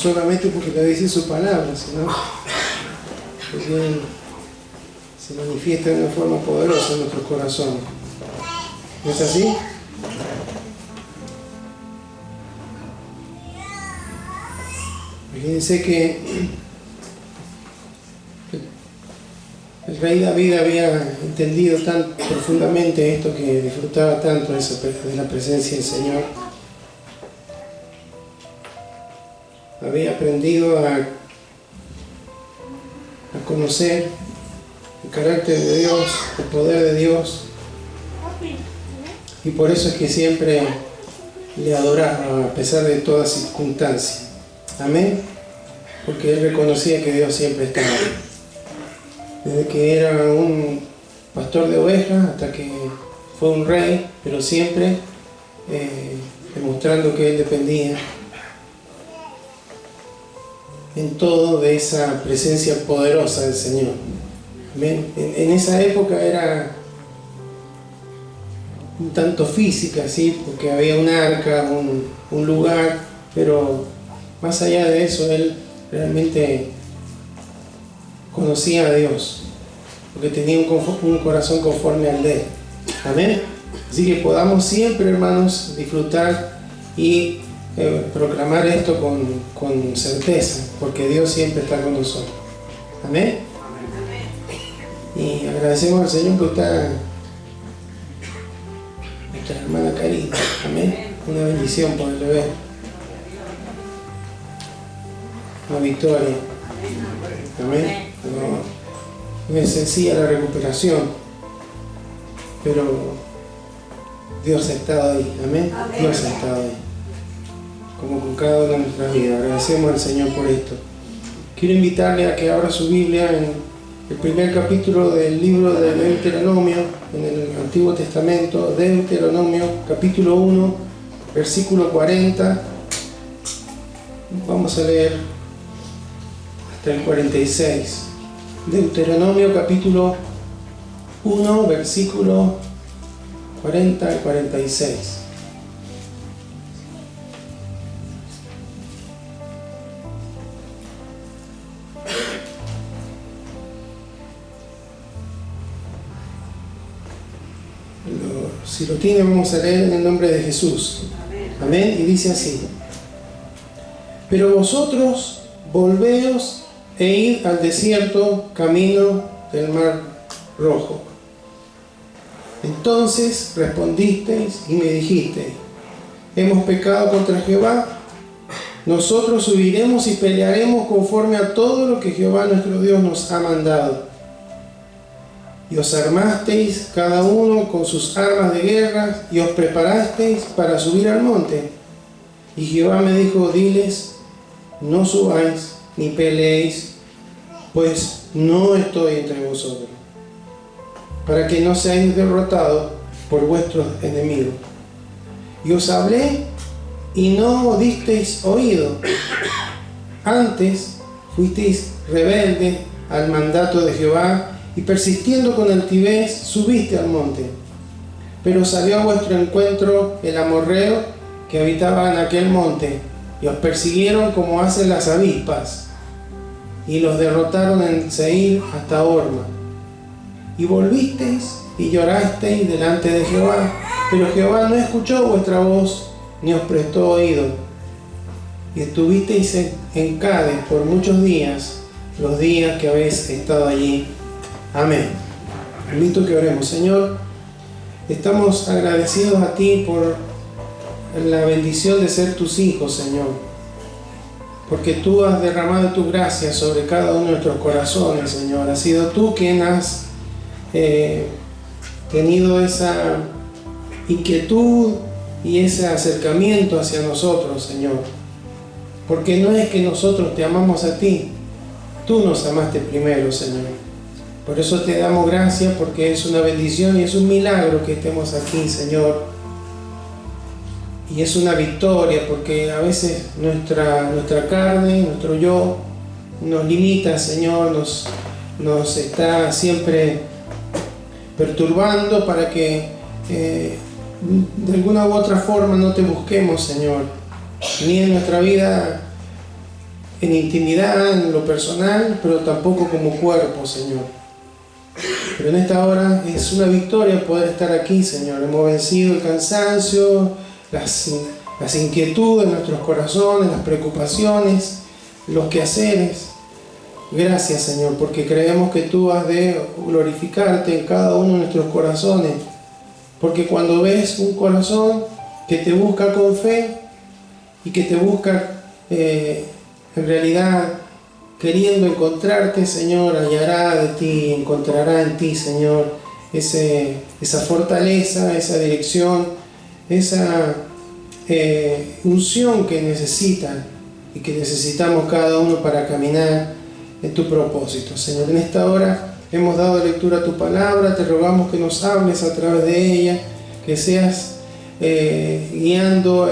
solamente porque lo dice su palabra, sino porque Él se manifiesta de una forma poderosa en nuestro corazón. ¿No es así? Fíjense que el rey David había entendido tan profundamente esto, que disfrutaba tanto de la presencia del Señor. Había aprendido a conocer el carácter de Dios, el poder de Dios, y por eso es que siempre le adoraba a pesar de toda circunstancia. Amén. Porque él reconocía que Dios siempre estaba. Desde que era un pastor de ovejas hasta que fue un rey, pero siempre demostrando que él dependía en todo de esa presencia poderosa del Señor. Amén. En esa época era un tanto física, ¿sí? Porque había un arca, un lugar, pero más allá de eso, él realmente conocía a Dios, porque tenía un corazón conforme al de Él. Amén. Así que podamos siempre, hermanos, disfrutar y proclamar esto con certeza, porque Dios siempre está con nosotros. Amén. Y agradecemos al Señor por estar nuestra hermana Karina. Amén. Una bendición poderle ver. Una victoria. Amén. No es sencilla la recuperación, pero Dios ha estado ahí. Amén. Dios ha estado ahí, como con cada una de nuestras vidas. Agradecemos al Señor por esto. Quiero invitarle a que abra su Biblia en el primer capítulo del libro de Deuteronomio, en el Antiguo Testamento. Deuteronomio, capítulo 1, versículo 40. Vamos a leer hasta el 46. Deuteronomio capítulo 1, versículo 40 al 46. Si lo tiene, vamos a leer en el nombre de Jesús. Amén. Y dice así: pero vosotros volveos e id al desierto, camino del mar Rojo. Entonces respondisteis y me dijisteis: hemos pecado contra Jehová, nosotros subiremos y pelearemos conforme a todo lo que Jehová nuestro Dios nos ha mandado. Y os armasteis cada uno con sus armas de guerra y os preparasteis para subir al monte. Y Jehová me dijo: diles, no subáis ni peleéis, pues no estoy entre vosotros, para que no seáis derrotados por vuestros enemigos. Y os hablé y no disteis oído. Antes fuisteis rebeldes al mandato de Jehová, y persistiendo con altivez subiste al monte. Pero salió a vuestro encuentro el amorreo que habitaba en aquel monte, y os persiguieron como hacen las avispas, y los derrotaron en Seir hasta Horma. Y volvisteis y llorasteis delante de Jehová, pero Jehová no escuchó vuestra voz, ni os prestó oído. Y estuvisteis en Cades por muchos días, los días que habéis estado allí. Amén. Invito que oremos. Señor, estamos agradecidos a ti por la bendición de ser tus hijos, Señor, porque tú has derramado tu gracia sobre cada uno de nuestros corazones, Señor. Has sido tú quien has tenido esa inquietud y ese acercamiento hacia nosotros, Señor, porque no es que nosotros te amamos a ti, tú nos amaste primero, Señor. Por eso te damos gracias, porque es una bendición y es un milagro que estemos aquí, Señor. Y es una victoria, porque a veces nuestra carne, nuestro yo, nos limita, Señor, nos está siempre perturbando para que de alguna u otra forma no te busquemos, Señor, ni en nuestra vida en intimidad, en lo personal, pero tampoco como cuerpo, Señor. Pero en esta hora es una victoria poder estar aquí, Señor. Hemos vencido el cansancio, las inquietudes de nuestros corazones, las preocupaciones, los quehaceres. Gracias, Señor, porque creemos que tú has de glorificarte en cada uno de nuestros corazones. Porque cuando ves un corazón que te busca con fe y que te busca en realidad queriendo encontrarte, Señor, hallará de ti, encontrará en ti, Señor, esa fortaleza, esa dirección, esa unción que necesitan y que necesitamos cada uno para caminar en tu propósito. Señor, en esta hora hemos dado lectura a tu palabra, te rogamos que nos hables a través de ella, que seas guiando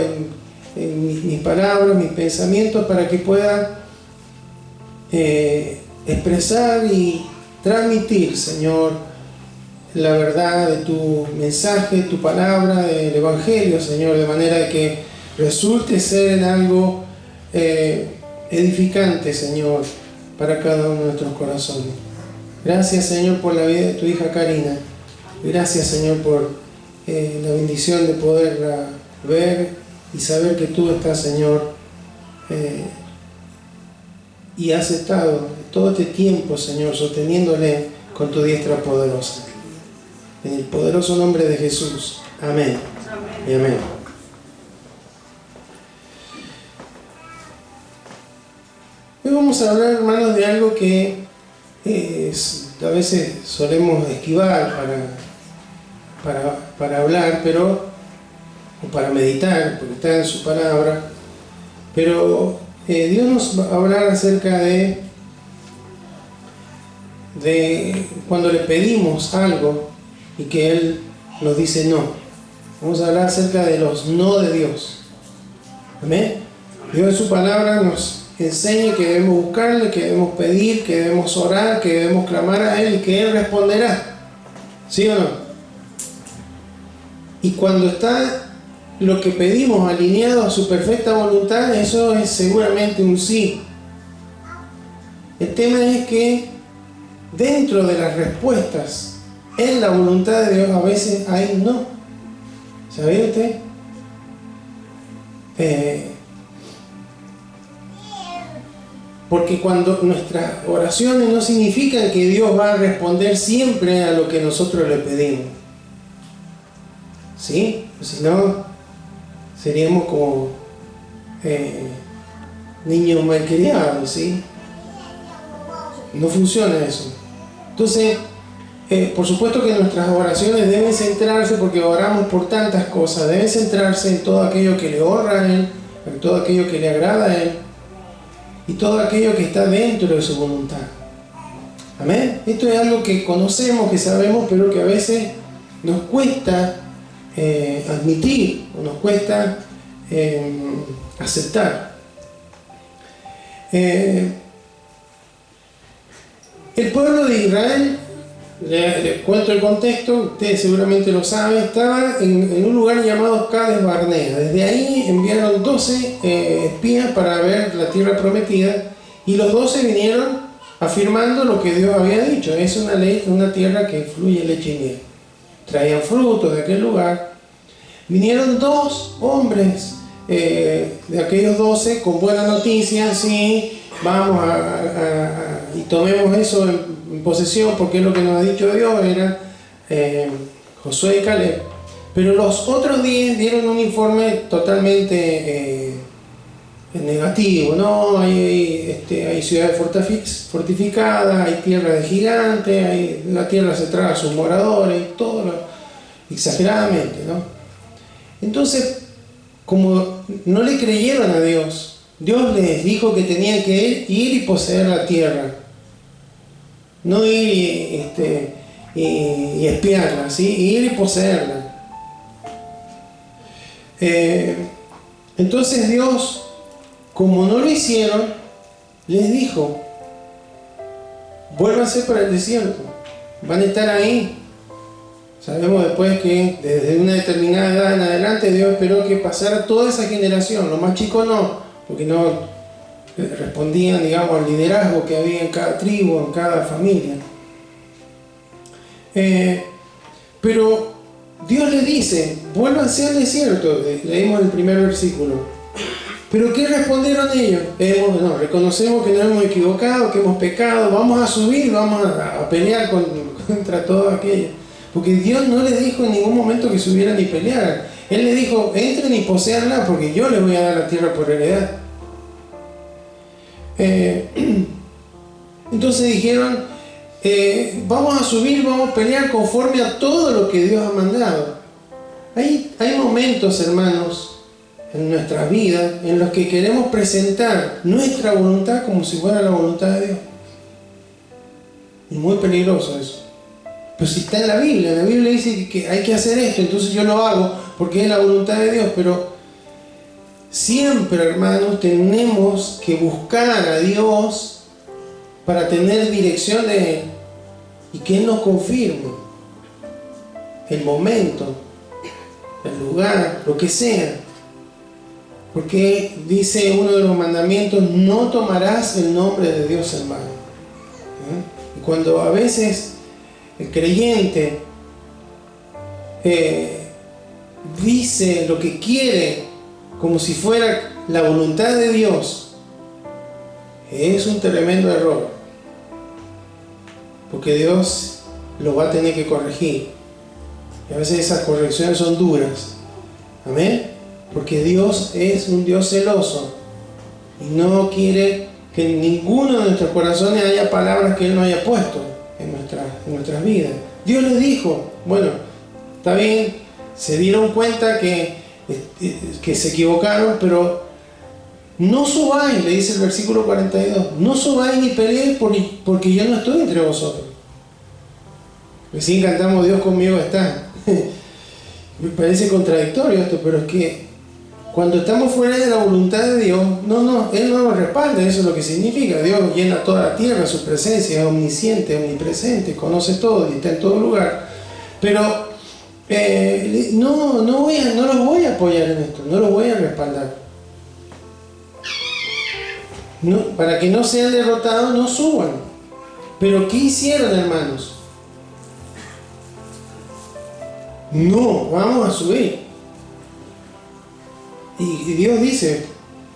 en mis palabras, mis pensamientos, para que pueda expresar y transmitir, Señor, la verdad de tu mensaje, tu palabra, del Evangelio, Señor, de manera que resulte ser en algo edificante, Señor, para cada uno de nuestros corazones. Gracias, Señor, por la vida de tu hija Karina. Gracias, Señor, por la bendición de poderla ver y saber que tú estás, Señor, y has estado todo este tiempo, Señor, sosteniéndole con tu diestra poderosa. En el poderoso nombre de Jesús. Amén. Y amén. Hoy vamos a hablar, hermanos, de algo que a veces solemos esquivar para hablar, o para meditar, porque está en su palabra, pero Dios nos va a hablar acerca de cuando le pedimos algo y que Él nos dice no. Vamos a hablar acerca de los no de Dios. Amén. Dios en su palabra nos enseña que debemos buscarle, que debemos pedir, que debemos orar, que debemos clamar a Él y que Él responderá. ¿Sí o no? Y cuando está lo que pedimos alineado a su perfecta voluntad, eso es seguramente un sí. El tema es que dentro de las respuestas en la voluntad de Dios a veces hay no. ¿Sabía usted? Porque cuando nuestras oraciones no significan que Dios va a responder siempre a lo que nosotros le pedimos. ¿Sí? Si no, seríamos como niños malcriados, ¿sí? No funciona eso. Entonces, por supuesto que nuestras oraciones deben centrarse, porque oramos por tantas cosas, deben centrarse en todo aquello que le honra a Él, en todo aquello que le agrada a Él y todo aquello que está dentro de su voluntad. Amén. Esto es algo que conocemos, que sabemos, pero que a veces nos cuesta admitir, o nos cuesta aceptar. El pueblo de Israel, le cuento el contexto, ustedes seguramente lo saben, estaba en un lugar llamado Cades Barnea. Desde ahí enviaron 12 espías para ver la tierra prometida, y los 12 vinieron afirmando lo que Dios había dicho: es una tierra que fluye leche y miel. Traían frutos de aquel lugar. Vinieron 2 hombres de aquellos 12 con buena noticia: sí, vamos y tomemos eso en posesión, porque es lo que nos ha dicho Dios. Eran Josué y Caleb. Pero los otros 10 dieron un informe totalmente negativo. No, hay ciudades fortificadas, hay tierra de gigantes, la tierra se traga a sus moradores, todo exageradamente, ¿no? Entonces, como no le creyeron a Dios, Dios les dijo que tenían que ir y poseer la tierra. No ir y espiarla, ¿sí? Ir y poseerla. Entonces Dios, como no lo hicieron, les dijo: vuélvanse para el desierto, van a estar ahí. Sabemos después que desde una determinada edad en adelante Dios esperó que pasara toda esa generación. Los más chicos no, porque no respondían, digamos, al liderazgo que había en cada tribu, en cada familia. Pero Dios les dice, vuélvanse al desierto. Leímos el primer versículo. ¿Pero qué respondieron ellos? Reconocemos que nos hemos equivocado, que hemos pecado, vamos a subir, vamos a pelear contra todo aquello. Porque Dios no les dijo en ningún momento que subieran y pelearan. Él les dijo, entren y poseanla porque yo les voy a dar la tierra por heredad. Entonces dijeron, vamos a subir, vamos a pelear conforme a todo lo que Dios ha mandado. Hay momentos, hermanos, en nuestras vidas en los que queremos presentar nuestra voluntad como si fuera la voluntad de Dios. Y muy peligroso eso. Pero si está en la Biblia dice que hay que hacer esto, entonces yo lo hago porque es la voluntad de Dios. Pero siempre, hermanos, tenemos que buscar a Dios para tener dirección de Él y que Él nos confirme el momento, el lugar, lo que sea. Porque dice uno de los mandamientos, no tomarás el nombre de Dios en vano. Y cuando a veces el creyente dice lo que quiere como si fuera la voluntad de Dios, es un tremendo error. Porque Dios lo va a tener que corregir. Y a veces esas correcciones son duras. Amén. Porque Dios es un Dios celoso y no quiere que en ninguno de nuestros corazones haya palabras que Él no haya puesto en nuestras vidas. Dios les dijo, bueno, está bien, se dieron cuenta que se equivocaron, pero no subáis, le dice el versículo 42, no subáis ni peleéis porque yo no estoy entre vosotros. Recién cantamos Dios conmigo está. Me parece contradictorio esto, pero es que cuando estamos fuera de la voluntad de Dios, Él no nos respalda, eso es lo que significa. Dios llena toda la tierra, su presencia es omnisciente, omnipresente, conoce todo y está en todo lugar. Pero no los voy a apoyar en esto, no los voy a respaldar. No, para que no sean derrotados, no suban. Pero ¿qué hicieron, hermanos? No, vamos a subir. Y Dios dice,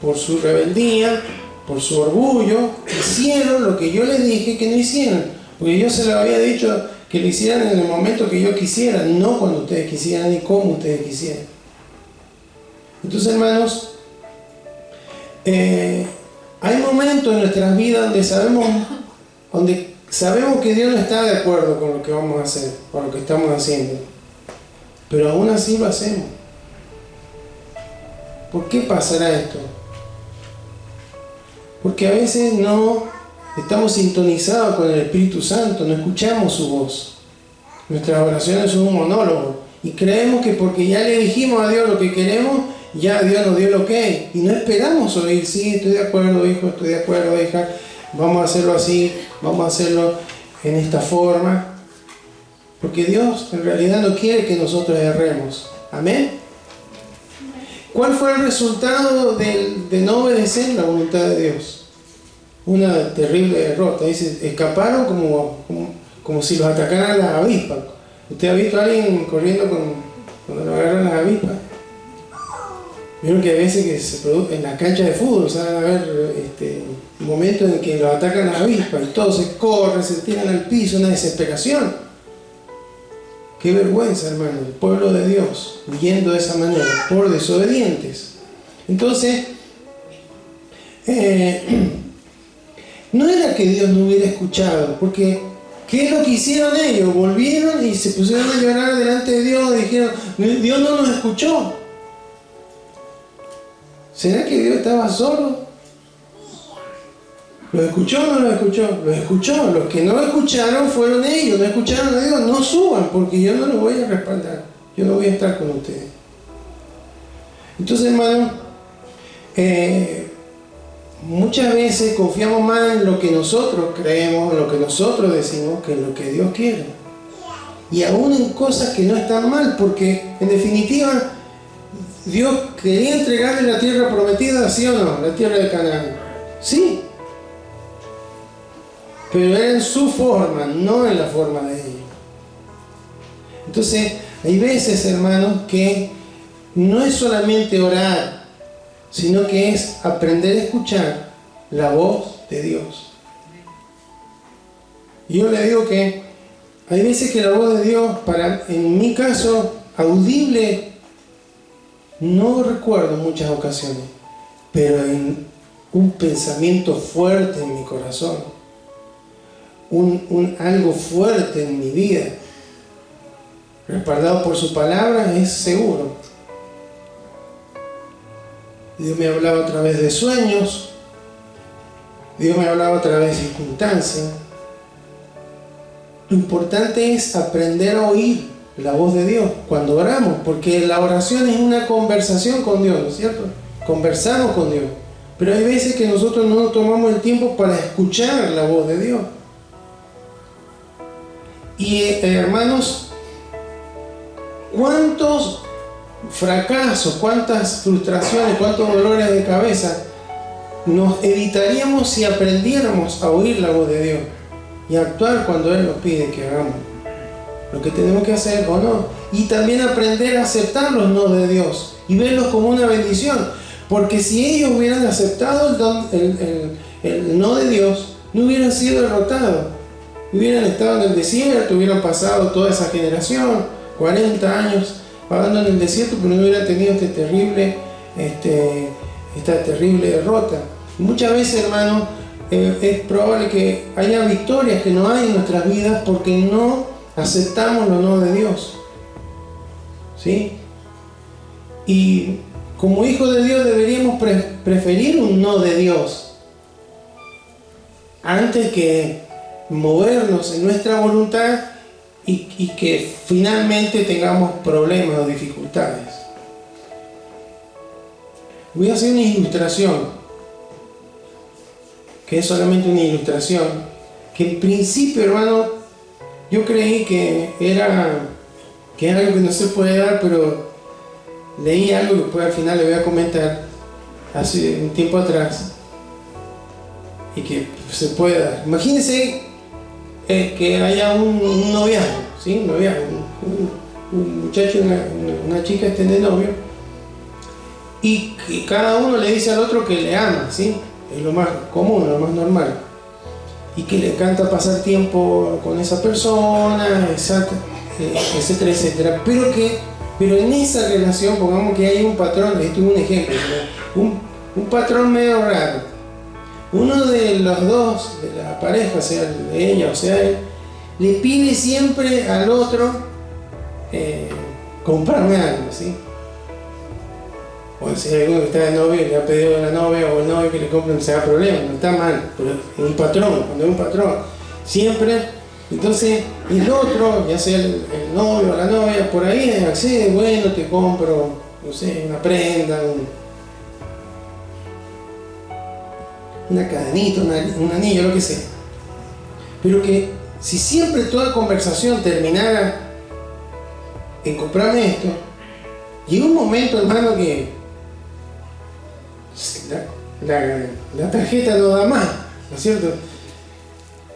por su rebeldía, por su orgullo, hicieron lo que yo les dije que no hicieran. Porque yo se lo había dicho que lo hicieran en el momento que yo quisiera, no cuando ustedes quisieran ni como ustedes quisieran. Entonces, hermanos, hay momentos en nuestras vidas donde sabemos que Dios no está de acuerdo con lo que vamos a hacer, con lo que estamos haciendo. Pero aún así lo hacemos. ¿Por qué pasará esto? Porque a veces no estamos sintonizados con el Espíritu Santo, no escuchamos su voz. Nuestras oraciones son un monólogo. Y creemos que porque ya le dijimos a Dios lo que queremos, ya Dios nos dio el ok. Y no esperamos oír, sí, estoy de acuerdo, hijo, estoy de acuerdo, hija, vamos a hacerlo así, vamos a hacerlo en esta forma. Porque Dios en realidad no quiere que nosotros erremos. Amén. ¿Cuál fue el resultado de no obedecer la voluntad de Dios? Una terrible derrota. Dice, escaparon como si los atacaran las avispas. ¿Usted ha visto a alguien corriendo cuando lo agarran las avispas? Vieron que a veces que se produce en la cancha de fútbol, saben a ver momentos en que los atacan las avispas y todos se corren, se tiran al piso, una desesperación. Qué vergüenza, hermano, el pueblo de Dios huyendo de esa manera, por desobedientes. Entonces, no era que Dios no hubiera escuchado, porque ¿qué es lo que hicieron ellos? Volvieron y se pusieron a llorar delante de Dios y dijeron, Dios no nos escuchó. ¿Será que Dios estaba sordo? ¿Lo escuchó o no lo escuchó? Lo escuchó. Los que no escucharon fueron ellos, no escucharon a Dios. No suban porque yo no los voy a respaldar. Yo no voy a estar con ustedes. Entonces, hermano, muchas veces confiamos más en lo que nosotros creemos, en lo que nosotros decimos, que en lo que Dios quiere. Y aún en cosas que no están mal, porque en definitiva Dios quería entregarle la tierra prometida, ¿sí o no? La tierra de Canaán. Sí, pero era en su forma, no en la forma de ellos. Entonces, hay veces, hermanos, que no es solamente orar, sino que es aprender a escuchar la voz de Dios. Y yo le digo que hay veces que la voz de Dios, en mi caso, audible, no recuerdo muchas ocasiones, pero en un pensamiento fuerte en mi corazón, algo fuerte en mi vida, respaldado por su palabra, es seguro. Dios me hablaba a través de sueños, Dios me hablaba a través de circunstancias. Lo importante es aprender a oír la voz de Dios cuando oramos, porque la oración es una conversación con Dios, ¿no es cierto? Conversamos con Dios, pero hay veces que nosotros no tomamos el tiempo para escuchar la voz de Dios. Y hermanos, ¿cuántos fracasos, cuántas frustraciones, cuántos dolores de cabeza nos evitaríamos si aprendiéramos a oír la voz de Dios y a actuar cuando Él nos pide que hagamos lo que tenemos que hacer o no? Y también aprender a aceptar los no de Dios y verlos como una bendición, porque si ellos hubieran aceptado el no de Dios, no hubieran sido derrotados, hubieran estado en el desierto, hubieran pasado toda esa generación, 40 años pagando en el desierto, pero no hubieran tenido esta terrible derrota. Muchas veces, hermano, es probable que haya victorias que no hay en nuestras vidas porque no aceptamos los no de Dios, ¿sí? Y como hijos de Dios deberíamos preferir un no de Dios antes que movernos en nuestra voluntad y que finalmente tengamos problemas o dificultades. Voy a hacer una ilustración, que es solamente una ilustración, que en principio, hermano, yo creí que era algo que no se puede dar, pero leí algo que después al final le voy a comentar hace un tiempo atrás y que se puede dar. Imagínense que haya un noviazgo, ¿sí? Un noviazgo, un muchacho y una chica estén de novio y que cada uno le dice al otro que le ama, ¿sí? Es lo más común, lo más normal, y que le encanta pasar tiempo con esa persona, etcétera, etcétera, pero en esa relación, pongamos que hay un patrón, esto es un ejemplo, un patrón medio raro. Uno de los dos, de la pareja, sea ella o sea él, le pide siempre al otro comprarme algo, ¿sí? O si hay alguno que está de novio y le ha pedido a la novia o el novio que le compre, no se da problema, no está mal, pero es un patrón, cuando es un patrón, siempre. Entonces el otro, ya sea el novio o la novia, por ahí accede, bueno, te compro, no sé, una prenda, una cadenita, un anillo, lo que sea. Pero que si siempre toda conversación terminara en comprarme esto, llega un momento, hermano, que la tarjeta no da más, ¿no es cierto?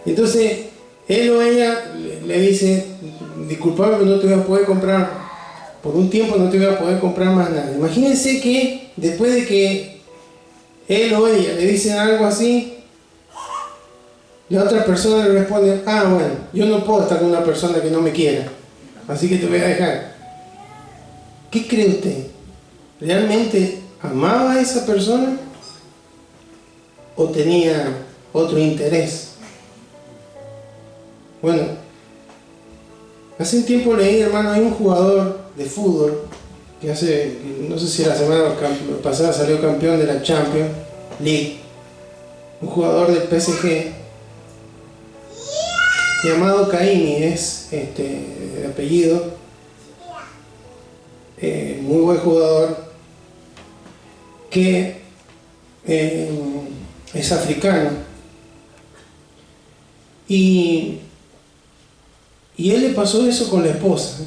Entonces él o ella le dice, disculpame, pero no te voy a poder comprar, por un tiempo no te voy a poder comprar más nada. Imagínense que después de que él o ella le dicen algo así, la otra persona le responde, bueno, yo no puedo estar con una persona que no me quiera, así que te voy a dejar. ¿Qué cree usted? ¿Realmente amaba a esa persona o tenía otro interés? Bueno, hace un tiempo leí, hermano, hay un jugador de fútbol que no sé si la semana pasada salió campeón de la Champions League, un jugador del PSG llamado Caini, es de apellido, muy buen jugador, que es africano, y él le pasó eso con la esposa.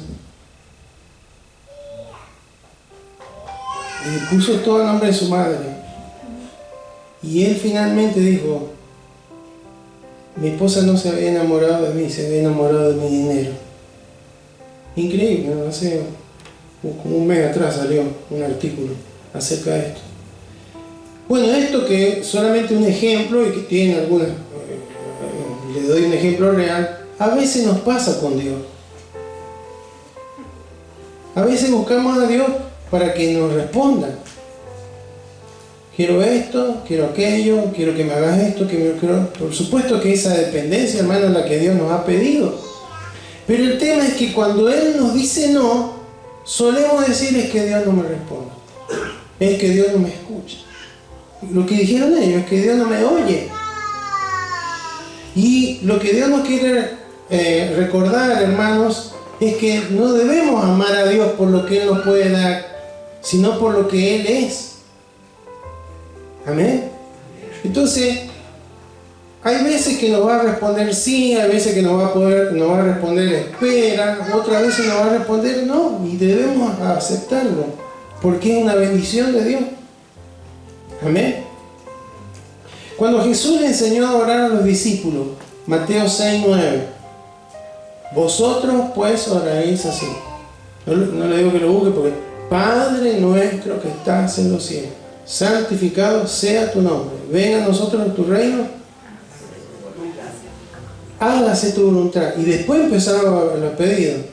Le puso todo el nombre de su madre. Y él finalmente dijo, mi esposa no se había enamorado de mí, se había enamorado de mi dinero. Increíble, ¿no? Hace como un mes atrás salió un artículo acerca de esto. Bueno, esto que es solamente un ejemplo y que tiene algunas, le doy un ejemplo real, a veces nos pasa con Dios. A veces buscamos a Dios para que nos responda. Quiero esto, quiero aquello, quiero que me hagas esto, por supuesto que esa dependencia, hermano, es la que Dios nos ha pedido. Pero el tema es que cuando Él nos dice no, solemos decir es que Dios no me responde, es que Dios no me escucha. Lo que dijeron ellos es que Dios no me oye. Y lo que Dios nos quiere recordar, hermanos, es que no debemos amar a Dios por lo que Él nos puede dar, sino por lo que Él es. Amén. Entonces, hay veces que nos va a responder sí, hay veces que nos va a responder espera, otras veces nos va a responder no, y debemos aceptarlo, porque es una bendición de Dios. Amén. Cuando Jesús le enseñó a orar a los discípulos, Mateo 6:9, vosotros pues oraréis así. No le digo que lo busque porque Padre nuestro que estás en los cielos, santificado sea tu nombre, venga a nosotros tu reino, hágase tu voluntad. Y después empezaron los pedidos,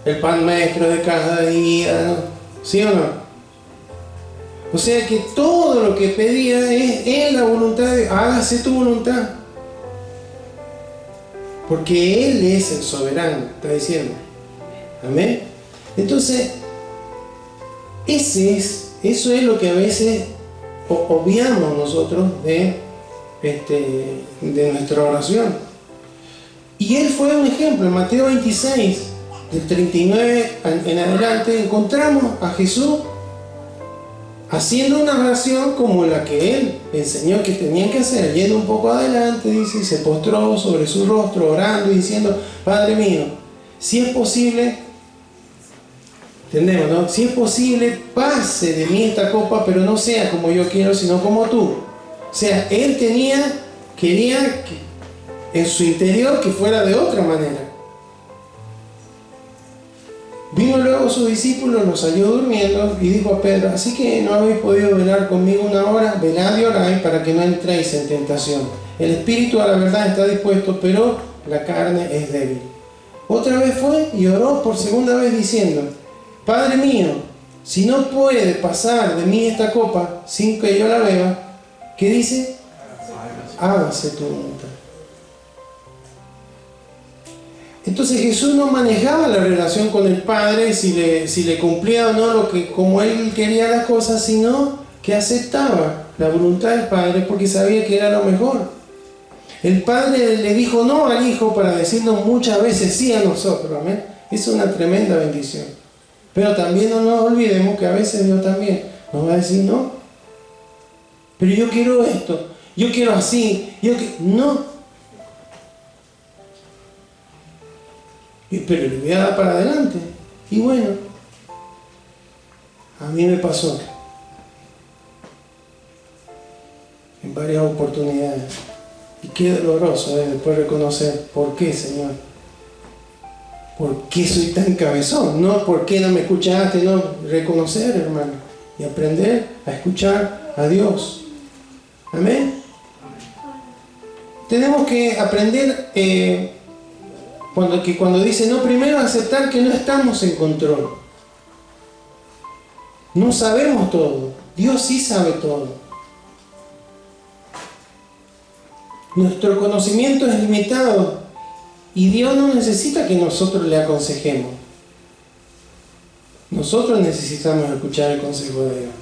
el pan nuestro de cada día, ¿no? ¿Sí o no? O sea que todo lo que pedía es en la voluntad de hágase tu voluntad, porque Él es el soberano, está diciendo. Amén. Entonces, eso es lo que a veces obviamos nosotros de nuestra oración. Y Él fue un ejemplo. En Mateo 26, del 39 en adelante, encontramos a Jesús haciendo una oración como la que Él enseñó que tenían que hacer. Yendo un poco adelante, dice, se postró sobre su rostro, orando y diciendo, Padre mío, si es posible, entendemos, ¿no? Si es posible, pase de mí esta copa, pero no sea como yo quiero, sino como tú. O sea, Él quería que en su interior que fuera de otra manera. Vino luego su discípulo, los halló durmiendo y dijo a Pedro, así que no habéis podido velar conmigo una hora, velad y oráis para que no entréis en tentación. El espíritu a la verdad está dispuesto, pero la carne es débil. Otra vez fue y oró por segunda vez diciendo, Padre mío, si no puede pasar de mí esta copa sin que yo la beba, ¿qué dice? Hágase tu voluntad. Entonces Jesús no manejaba la relación con el Padre, si le cumplía o no como Él quería las cosas, sino que aceptaba la voluntad del Padre porque sabía que era lo mejor. El Padre le dijo no al Hijo para decirnos muchas veces sí a nosotros. ¿Amén? Es una tremenda bendición. Pero también no nos olvidemos que a veces Dios también nos va a decir no. Pero yo quiero esto, yo quiero así, no. Pero le voy a dar para adelante. Y bueno, a mí me pasó en varias oportunidades. Y qué doloroso es después reconocer por qué, Señor. ¿Por qué soy tan cabezón? No, ¿por qué no me escuchaste? No, reconocer, hermano. Y aprender a escuchar a Dios. Amén. Tenemos que aprender cuando dice no, primero aceptar que no estamos en control. No sabemos todo. Dios sí sabe todo. Nuestro conocimiento es limitado y Dios no necesita que nosotros le aconsejemos. Nosotros necesitamos escuchar el consejo de Dios.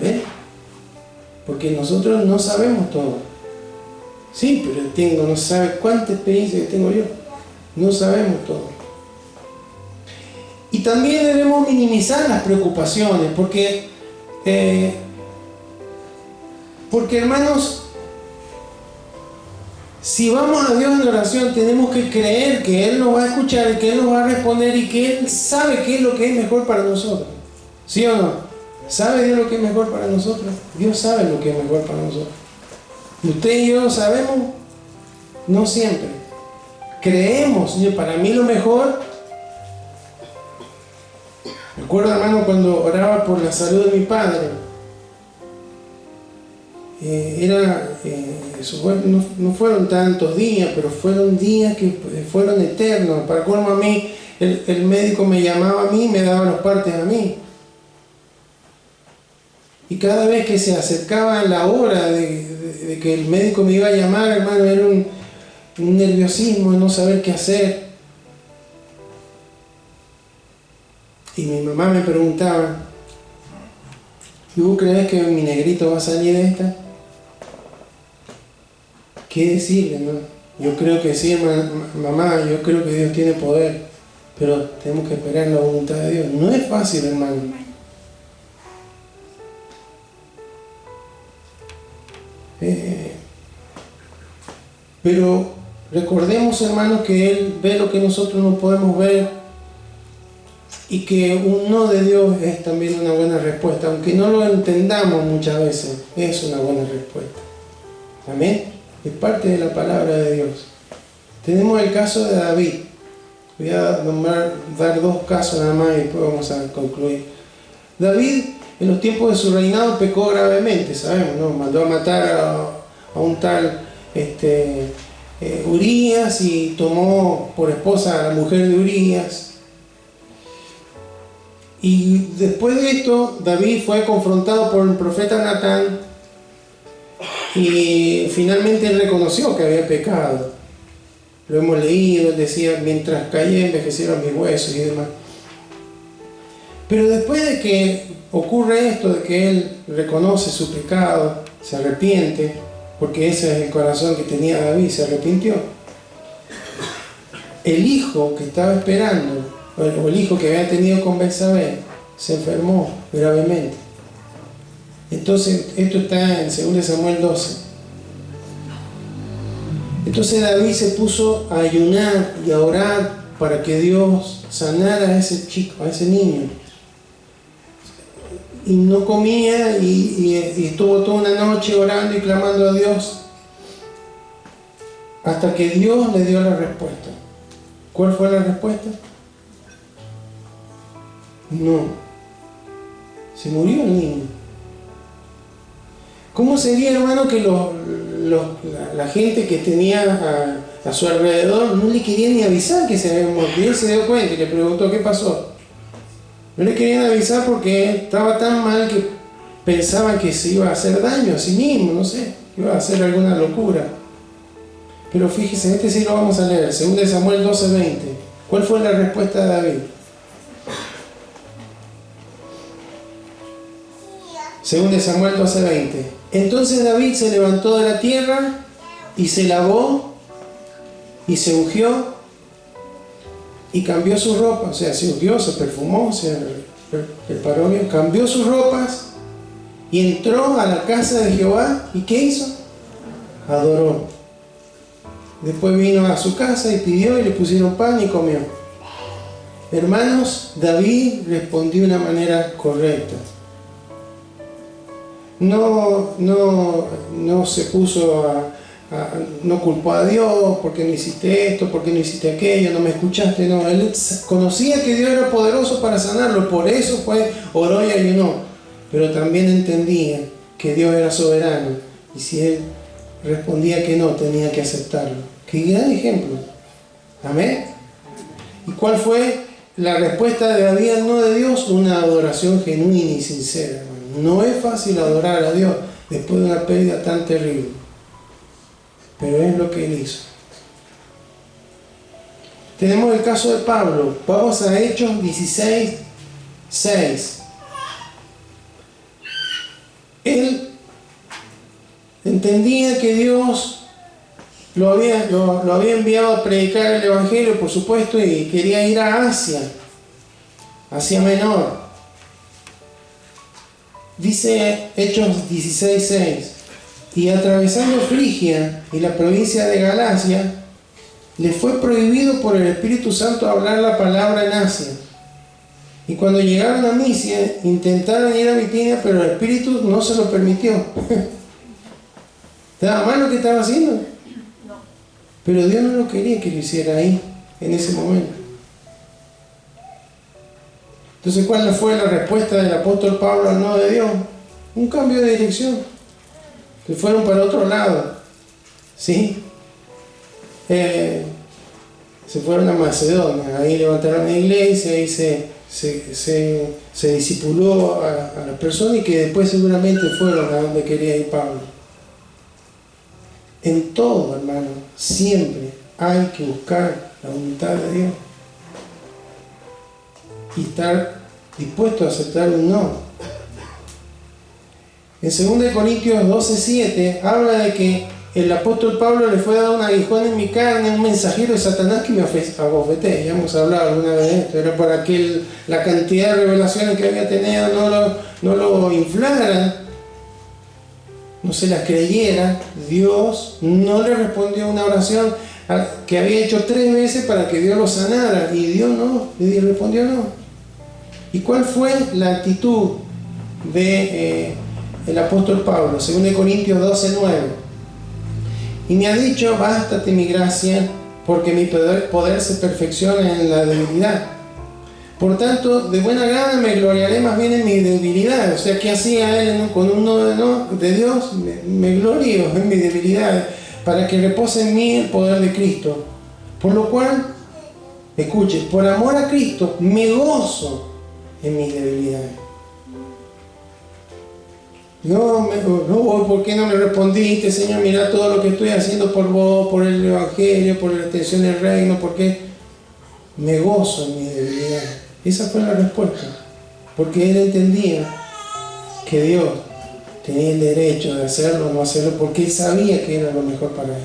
¿Ves? Porque nosotros no sabemos todo. Sí, pero no sabe cuánta experiencia que tengo yo. No sabemos todo. Y también debemos minimizar las preocupaciones, porque hermanos, si vamos a Dios en oración, tenemos que creer que Él nos va a escuchar y que Él nos va a responder y que Él sabe qué es lo que es mejor para nosotros. ¿Sí o no? ¿Sabe Dios lo que es mejor para nosotros? Dios sabe lo que es mejor para nosotros. Usted y yo lo sabemos, no siempre. Creemos, para mí lo mejor. Recuerdo, hermano, cuando oraba por la salud de mi padre. No fueron tantos días, pero fueron días que fueron eternos. Para colmo, a mí, el médico me llamaba a mí y me daba los partes a mí. Y cada vez que se acercaba la hora de que el médico me iba a llamar, hermano, era un nerviosismo de no saber qué hacer. Y mi mamá me preguntaba: ¿y vos crees que mi negrito va a salir de esta? ¿Qué decirle, no? Yo creo que sí, mamá, yo creo que Dios tiene poder, pero tenemos que esperar en la voluntad de Dios. No es fácil, hermano. Pero recordemos, hermanos, que Él ve lo que nosotros no podemos ver, y que un no de Dios es también una buena respuesta, aunque no lo entendamos muchas veces, es una buena respuesta. Amén. Es parte de la palabra de Dios. Tenemos el caso de David. Voy a dar dos casos nada más y después vamos a concluir. David, en los tiempos de su reinado, pecó gravemente, sabemos, ¿no? Mandó a matar a un tal Urías, y tomó por esposa a la mujer de Urías. Y después de esto, David fue confrontado por el profeta Natán, y finalmente él reconoció que había pecado. Lo hemos leído, él decía: mientras callé envejecieron mis huesos y demás. Pero después de que ocurre esto, de que él reconoce su pecado, se arrepiente, porque ese es el corazón que tenía David, se arrepintió. El hijo que estaba esperando, o el hijo que había tenido con Betsabé, se enfermó gravemente. Entonces, esto está en 2 Samuel 12. Entonces David se puso a ayunar y a orar para que Dios sanara a ese chico, a ese niño. Y no comía y estuvo toda una noche orando y clamando a Dios, hasta que Dios le dio la respuesta. ¿Cuál fue la respuesta? No. Se murió el niño. ¿Cómo sería, hermano, que la gente que tenía a su alrededor no le querían ni avisar que se había muerto? Y él se dio cuenta y le preguntó: ¿qué pasó? No le querían avisar porque él estaba tan mal que pensaban que se iba a hacer daño a sí mismo, no sé, iba a hacer alguna locura. Pero fíjese, este sí lo vamos a leer, 2 Samuel 12:20. ¿Cuál fue la respuesta de David? 2 Samuel 12:20. Entonces David se levantó de la tierra y se lavó y se ungió y cambió su ropa, o sea, se ungió, se perfumó, se preparó bien, cambió sus ropas y entró a la casa de Jehová. ¿Y qué hizo? Adoró. Después vino a su casa y pidió, y le pusieron pan y comió. Hermanos, David respondió de una manera correcta. No se puso no culpó a Dios porque no hiciste esto, porque no hiciste aquello, no me escuchaste. No, él conocía que Dios era poderoso para sanarlo, por eso oró y ayunó. Pero también entendía que Dios era soberano, y si él respondía que no, tenía que aceptarlo. Qué gran ejemplo. Amén. ¿Y cuál fue la respuesta de David al no de Dios? Una adoración genuina y sincera. No es fácil adorar a Dios después de una pérdida tan terrible, pero es lo que él hizo. Tenemos el caso de Pablo. Vamos a Hechos 16:6. Él entendía que Dios lo había enviado a predicar el Evangelio, por supuesto, y quería ir a Asia Menor. Dice Hechos 16:6: y atravesando Frigia y la provincia de Galacia, le fue prohibido por el Espíritu Santo hablar la palabra en Asia. Y cuando llegaron a Misia, intentaron ir a Bitinia, pero el Espíritu no se lo permitió. ¿Estaba mal lo que estaba haciendo? No. Pero Dios no lo quería que lo hiciera ahí, en ese momento. Entonces, ¿cuál fue la respuesta del apóstol Pablo al no de Dios? Un cambio de dirección. Se fueron para otro lado. ¿Sí? Se fueron a Macedonia. Ahí levantaron la iglesia, ahí se discipuló a las personas y que después seguramente fueron a donde quería ir Pablo. En todo, hermano, siempre hay que buscar la voluntad de Dios y estar dispuesto a aceptar un no. En 2 Corintios 12:7 habla de que el apóstol Pablo le fue dado un aguijón en mi carne, un mensajero de Satanás que me abofeté. Ya hemos hablado alguna vez de esto. Era para que la cantidad de revelaciones que había tenido no lo inflaran, no se las creyera. Dios no le respondió a una oración que había hecho 3 veces para que Dios lo sanara, y Dios no, le respondió no. ¿Y cuál fue la actitud de el apóstol Pablo? 2 Corintios 12:9. Y me ha dicho: bástate mi gracia, porque mi poder se perfecciona en la debilidad. Por tanto, de buena gana me gloriaré más bien en mi debilidad. O sea, ¿qué hacía él con un no de Dios? Me glorío en mi debilidad, para que repose en mí el poder de Cristo. Por lo cual, escuche, por amor a Cristo me gozo en mis debilidades. No, ¿por qué no me respondiste, Señor? Mira todo lo que estoy haciendo por vos, por el Evangelio, por la extensión del reino. ¿Por qué? Me gozo en mis debilidades. Esa fue la respuesta. Porque él entendía que Dios tenía el derecho de hacerlo o no hacerlo, porque él sabía que era lo mejor para él.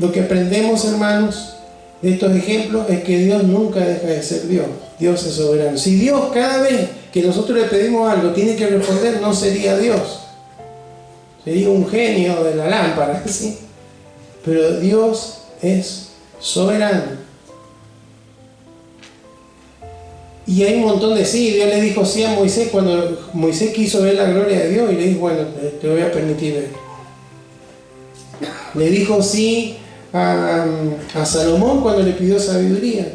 Lo que aprendemos, hermanos, de estos ejemplos es que Dios nunca deja de ser Dios. Dios es soberano. Si Dios, cada vez que nosotros le pedimos algo, tiene que responder, no sería Dios. Sería un genio de la lámpara, ¿sí? Pero Dios es soberano. Y hay un montón de sí. Dios le dijo sí a Moisés cuando Moisés quiso ver la gloria de Dios, y le dijo: bueno, te voy a permitir ver. Le dijo sí a Salomón cuando le pidió sabiduría.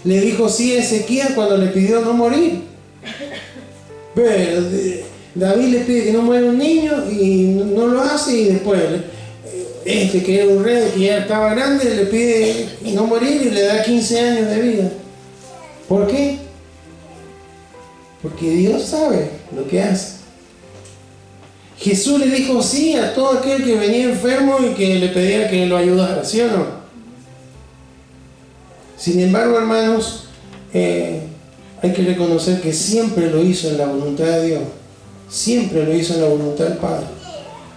Le dijo sí a Ezequiel cuando le pidió no morir. Pero David le pide que no muera un niño y no lo hace, y después que era un rey que ya estaba grande, le pide no morir y le da 15 años de vida. ¿Por qué? Porque Dios sabe lo que hace. Jesús le dijo sí a todo aquel que venía enfermo y que le pedía que lo ayudara, ¿sí o no? Sin embargo, hermanos, hay que reconocer que siempre lo hizo en la voluntad de Dios. Siempre lo hizo en la voluntad del Padre.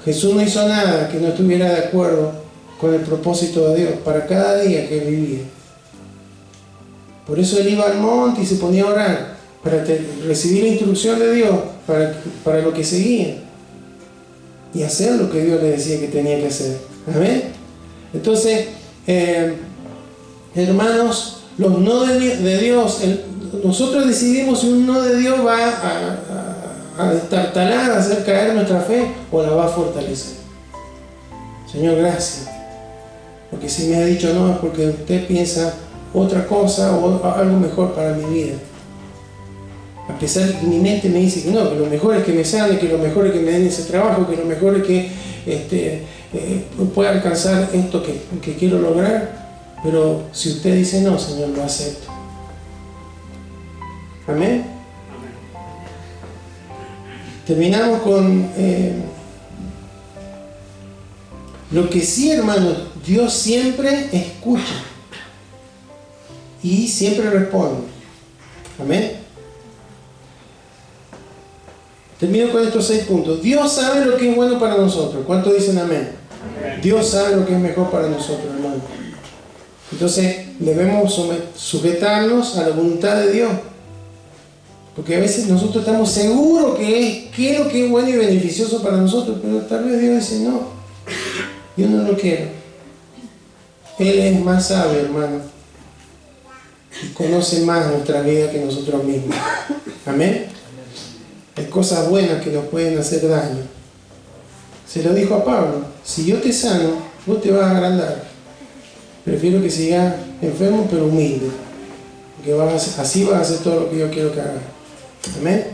Jesús no hizo nada que no estuviera de acuerdo con el propósito de Dios para cada día que él vivía. Por eso él iba al monte y se ponía a orar para recibir la instrucción de Dios para lo que seguía y hacer lo que Dios le decía que tenía que hacer. ¿Amén? Entonces, hermanos, los no de Dios, nosotros decidimos si un no de Dios va a destartalar, a hacer caer nuestra fe, o la va a fortalecer. Señor, gracias, porque si me ha dicho no es porque usted piensa otra cosa o algo mejor para mi vida. A pesar de que mi mente me dice que no, que lo mejor es que me sane, que lo mejor es que me den ese trabajo, que lo mejor es que pueda alcanzar esto que quiero lograr. Pero si usted dice no, Señor, lo acepto. Amén. Terminamos con lo que sí, hermanos, Dios siempre escucha y siempre responde. Amén. Termino con estos 6 puntos. Dios sabe lo que es bueno para nosotros. ¿Cuántos dicen amén? Amén. Dios sabe lo que es mejor para nosotros, hermano. Entonces debemos sujetarnos a la voluntad de Dios. Porque a veces nosotros estamos seguros que es lo que es bueno y beneficioso para nosotros, pero tal vez Dios dice no, yo no lo quiero. Él es más sabio, hermano, y conoce más nuestra vida que nosotros mismos. Amén. Hay cosas buenas que nos pueden hacer daño. Se lo dijo a Pablo: si yo te sano, vos te vas a agrandar. Prefiero que sigas enfermo pero humilde, porque así vas a hacer todo lo que yo quiero que hagas. Amén.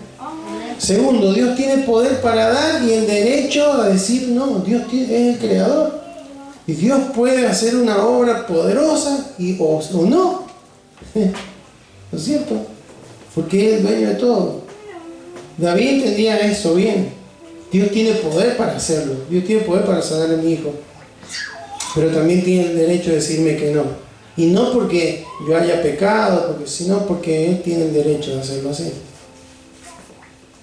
Segundo, Dios tiene poder para dar y el derecho a decir no. Dios es el creador y Dios puede hacer una obra poderosa o no. ¿No es cierto? Porque es el dueño de todo. David entendía eso bien. Dios tiene poder para hacerlo. Dios tiene poder para sanar a mi hijo, pero también tiene el derecho de decirme que no. Y no porque yo haya pecado, sino porque Él tiene el derecho de hacerlo así.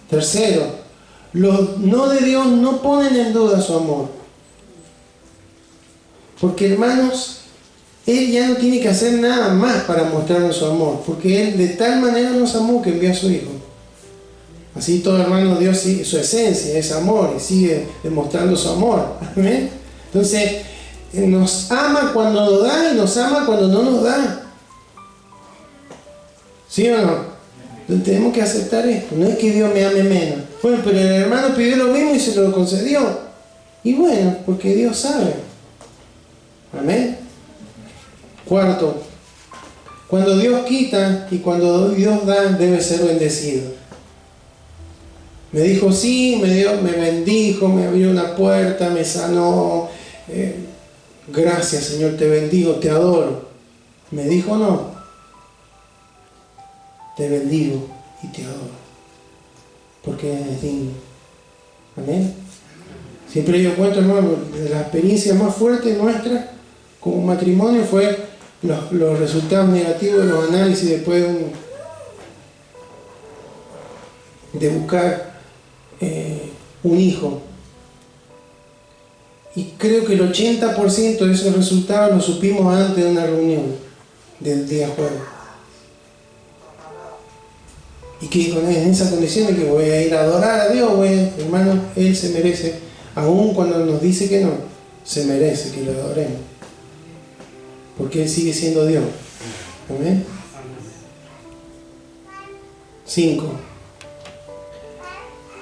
Tercero, los no de Dios no ponen en duda su amor. Porque, hermanos, Él ya no tiene que hacer nada más para mostrarnos su amor, porque Él de tal manera nos amó que envió a su Hijo. Así todo hermano, Dios, su esencia es amor y sigue demostrando su amor. ¿Amén? Entonces, nos ama cuando nos da y nos ama cuando no nos da. ¿Sí o no? Entonces tenemos que aceptar esto. No es que Dios me ame menos. Bueno, pero el hermano pidió lo mismo y se lo concedió. Y bueno, porque Dios sabe. Amén. Cuarto, cuando Dios quita y cuando Dios da, debe ser bendecido. Me dijo sí, me bendijo, me abrió una puerta, me sanó. Gracias, Señor, te bendigo, te adoro. Me dijo no. Te bendigo y te adoro, porque es digno. Amén. Siempre yo cuento, hermano, de la experiencia más fuerte nuestra como matrimonio fue los resultados negativos de los análisis después de buscar un hijo. Y creo que el 80% de esos resultados los supimos antes de una reunión del día jueves. Y que en esa condición de que voy a ir a adorar a Dios, hermano, Él se merece, aun cuando nos dice que no, se merece que lo adoremos. Porque Él sigue siendo Dios. Amén. 5.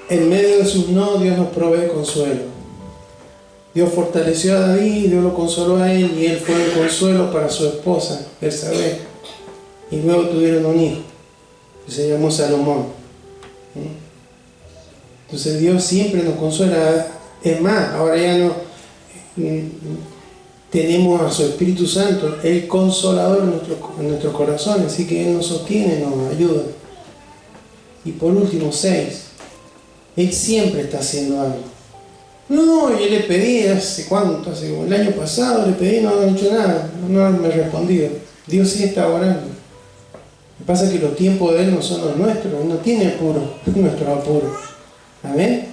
En medio de sus no, Dios nos provee consuelo. Dios fortaleció a David, Dios lo consoló a él y él fue el consuelo para su esposa, Betsabé. Y luego tuvieron un hijo que se llamó Salomón. Entonces Dios siempre nos consuela. Es más, ahora ya no tenemos a su Espíritu Santo, el Consolador en nuestro corazón, así que Él nos sostiene, nos ayuda. Y por último, 6. Él siempre está haciendo algo. No, yo le pedí hace el año pasado le pedí, no han hecho nada, no me ha respondido. Dios sí está orando. Lo que pasa es que los tiempos de Él no son los nuestros, Él no tiene apuro, nuestros apuros. Amén.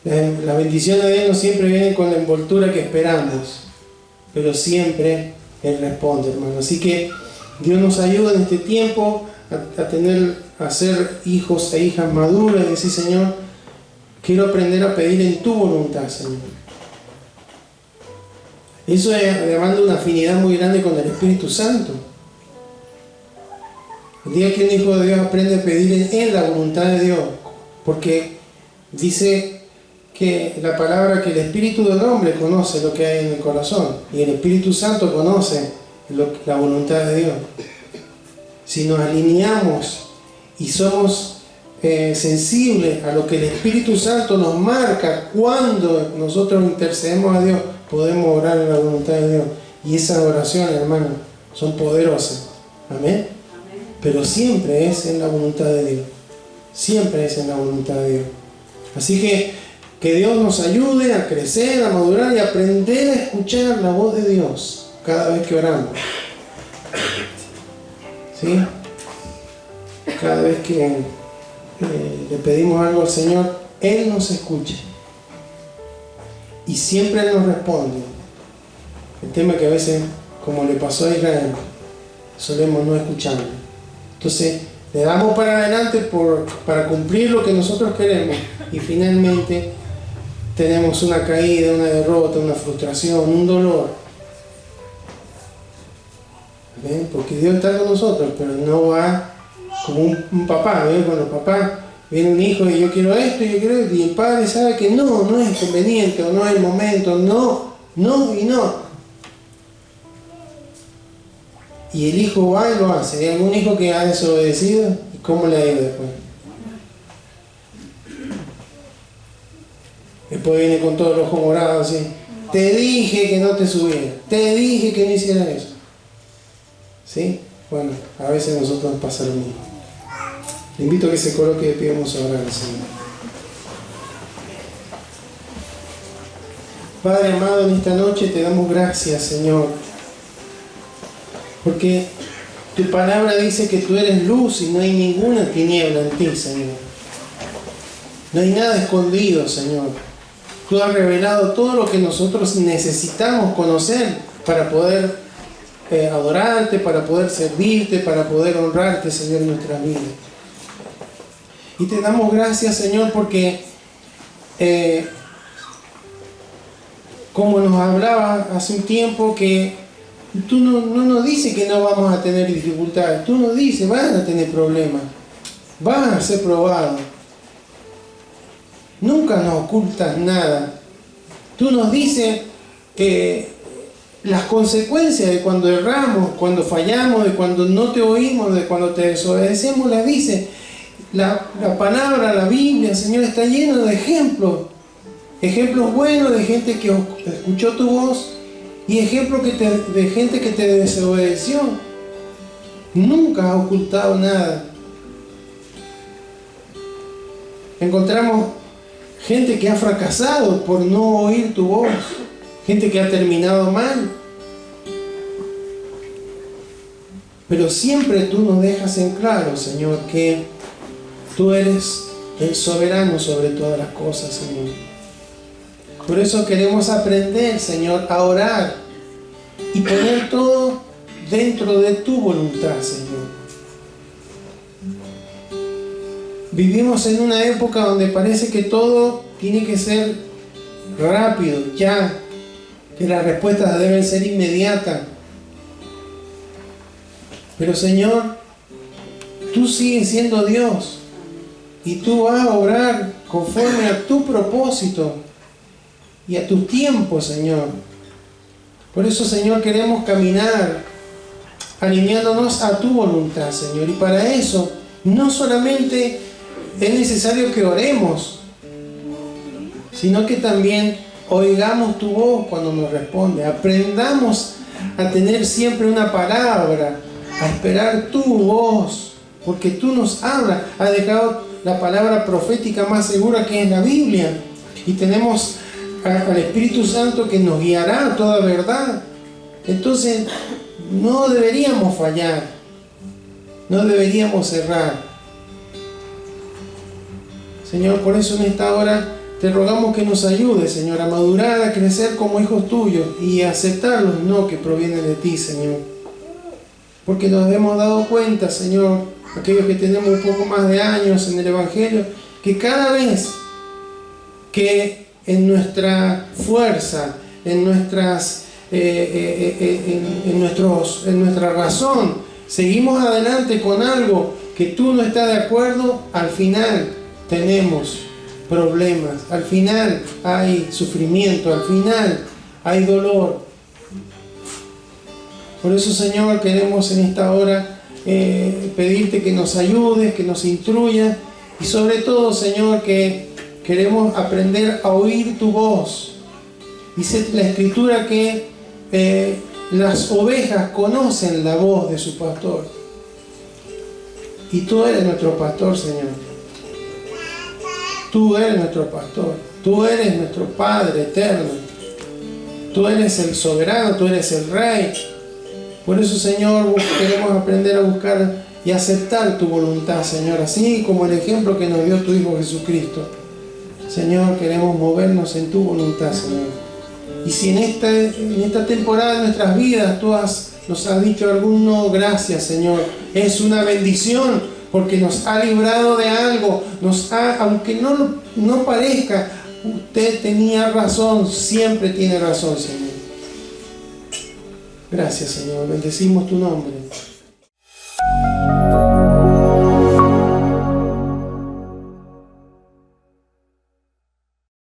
Las bendiciones de Él no siempre vienen con la envoltura que esperamos, pero siempre Él responde, hermano. Así que Dios nos ayuda en este tiempo a ser hijos e hijas maduras y decir: Señor, quiero aprender a pedir en tu voluntad, Señor. Eso demanda una afinidad muy grande con el Espíritu Santo. El día que un hijo de Dios aprende a pedir en la voluntad de Dios, porque dice que la palabra que el Espíritu del hombre conoce lo que hay en el corazón y el Espíritu Santo conoce la voluntad de Dios. Si nos alineamos y somos sensibles a lo que el Espíritu Santo nos marca cuando nosotros intercedemos a Dios, podemos orar en la voluntad de Dios. Y esas oraciones, hermanos, son poderosas. Amén. Pero siempre es en la voluntad de Dios. Siempre es en la voluntad de Dios. Así que Dios nos ayude a crecer, a madurar y a aprender a escuchar la voz de Dios cada vez que oramos. ¿Sí? Cada vez que le pedimos algo al Señor, Él nos escucha. Y siempre Él nos responde. El tema es que a veces, como le pasó a Israel, solemos no escucharlo. Entonces, le damos para adelante para cumplir lo que nosotros queremos. Y finalmente tenemos una caída, una derrota, una frustración, un dolor. ¿Ven? Porque Dios está con nosotros, pero no va como un papá. ¿Ven? Cuando el papá Viene un hijo y yo quiero esto, yo quiero esto, y el padre sabe que no es conveniente, o no es el momento, no y no. Y el hijo va y lo hace. ¿Hay algún hijo que ha desobedecido? ¿Y cómo le ha ido después? Después viene con todos los ojos morados así. Te dije que no te subieras. Te dije que no hicieras eso. ¿Sí? Bueno, a veces a nosotros nos pasa lo mismo. Le invito a que se coloque de pie, vamos a orar al Señor. Padre amado, en esta noche te damos gracias, Señor. Porque tu palabra dice que tú eres luz y no hay ninguna tiniebla en ti, Señor. No hay nada escondido, Señor. Tú has revelado todo lo que nosotros necesitamos conocer para poder adorarte, para poder servirte, para poder honrarte, Señor, en nuestra vida. Y te damos gracias, Señor, porque como nos hablaba hace un tiempo, que tú no nos dices que no vamos a tener dificultades. Tú nos dices, van a tener problemas, van a ser probados. Nunca nos ocultas nada. Tú nos dices que las consecuencias de cuando erramos, cuando fallamos, de cuando no te oímos, de cuando te desobedecemos, las dices. La palabra, la Biblia, Señor, está lleno de ejemplos. Ejemplos buenos de gente que escuchó tu voz y ejemplos de gente que te desobedeció. Nunca has ocultado nada. Encontramos gente que ha fracasado por no oír tu voz. Gente que ha terminado mal. Pero siempre tú nos dejas en claro, Señor, que tú eres el soberano sobre todas las cosas, Señor. Por eso queremos aprender, Señor, a orar y poner todo dentro de tu voluntad, Señor. Vivimos en una época donde parece que todo tiene que ser rápido, ya, que las respuestas deben ser inmediatas. Pero, Señor, tú sigues siendo Dios y tú vas a obrar conforme a tu propósito y a tu tiempo, Señor. Por eso, Señor, queremos caminar alineándonos a tu voluntad, Señor. Y para eso no solamente es necesario que oremos, sino que también oigamos tu voz cuando nos responde. Aprendamos a tener siempre una palabra, a esperar tu voz, porque tú nos hablas. Has dejado la palabra profética más segura, que es la Biblia, y tenemos al Espíritu Santo que nos guiará a toda verdad. Entonces no deberíamos fallar, no deberíamos errar, Señor. Por eso en esta hora te rogamos que nos ayudes, Señor, a madurar, a crecer como hijos tuyos y a aceptar los no que provienen de ti, Señor. Porque nos hemos dado cuenta, Señor, aquellos que tenemos un poco más de años en el Evangelio, que cada vez que en nuestra fuerza, en nuestra razón, seguimos adelante con algo que tú no estás de acuerdo, al final tenemos problemas, al final hay sufrimiento, al final hay dolor. Por eso, Señor, queremos en esta hora pedirte que nos ayudes, que nos instruyas, y sobre todo, Señor, que queremos aprender a oír tu voz. Dice la Escritura que las ovejas conocen la voz de su pastor. Y tú eres nuestro pastor, Señor. Tú eres nuestro pastor. Tú eres nuestro Padre eterno. Tú eres el soberano, tú eres el Rey. Por eso, Señor, queremos aprender a buscar y aceptar tu voluntad, Señor, así como el ejemplo que nos dio tu Hijo Jesucristo. Señor, queremos movernos en tu voluntad, Señor. Y si en esta temporada de nuestras vidas tú nos has dicho algún no, gracias, Señor. Es una bendición porque nos ha librado de algo. Aunque no parezca, usted tenía razón, siempre tiene razón, Señor. Gracias, Señor. Bendecimos tu nombre.